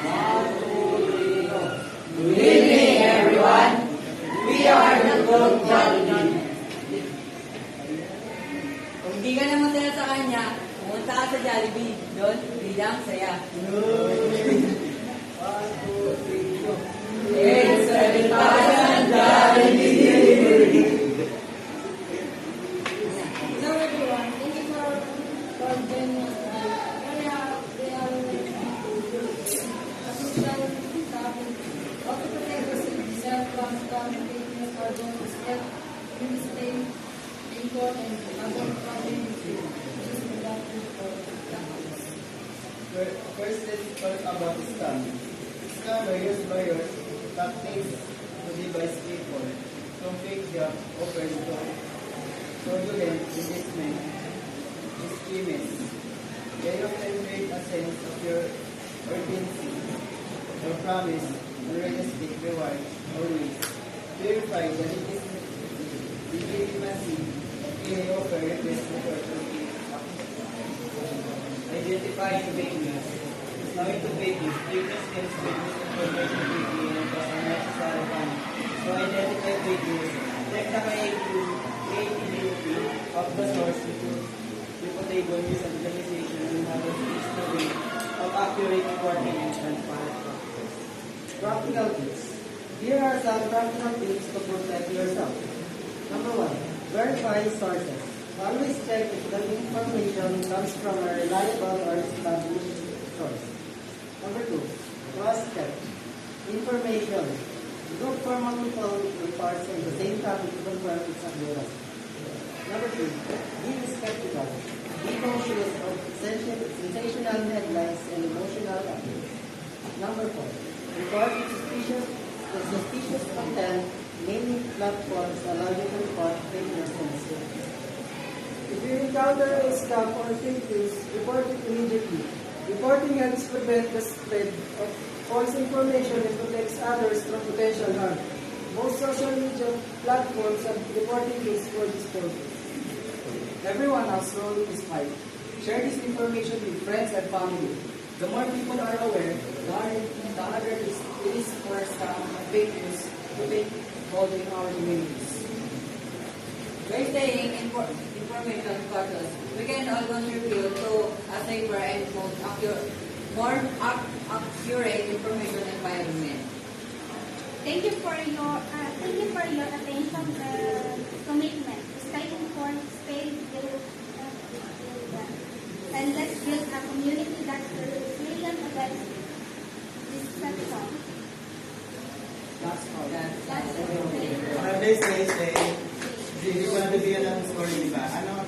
Good evening, everyone. We are the Gold Jollibee. Kung hindi ka naman talaga sa kanya, pumunta ka sa Jollibee. Doon, bilang saya. It's 7,000 Jollibee. Hello everyone, thank you for joining us today. We are a social topic. How to protect yourself from contagious carbohydrates, step in stay indoor and avoid problems which is productive for families. First, let's talk about scamming. Scammer use buyers tactics to devise people from fake job offers to fraudulent investment schemes. They often create a sense of your urgency or promise unrealistic reward or risk. Verify the legitimacy of any offer request before taking action. Identifying fake news. Knowing to fake news, traders can spread misinformation quickly and cause unnecessary panic. To identify fake news, check the creativity of the source, reputable news organization, and have a system way of accurate reporting and transparent practice. Practical tips. Here are some practical tips to protect yourself. Number 1. Verify sources. Always check if the information comes from a reliable or established source. Number 2. Cross-check. Information. Look for multiple reports on the same topic to confirm its accuracy. Number 3. Be skeptical. Be cautious of sensational headlines and emotional appeals. Number 4. Report suspicious content. Many platforms allow you to report fake news and misleading. If you encounter a scam or fake news, report it immediately. Reporting helps prevent the spread of false information and protects others from potential harm. Most social media platforms have reporting tools for this purpose. Everyone has a role in this fight. Share this information with friends and family. The more people are aware, the harder it is for scam and fake news to take hold in our communities. By staying information cautious, we can all contribute to a safer and more accurate information environment. Thank you for your attention and commitment. Stay informed, stay vigilant, and let's build a community that's resilient against deception. That's all. That's it. Mother's Day, do you want to be an story, diba? Ano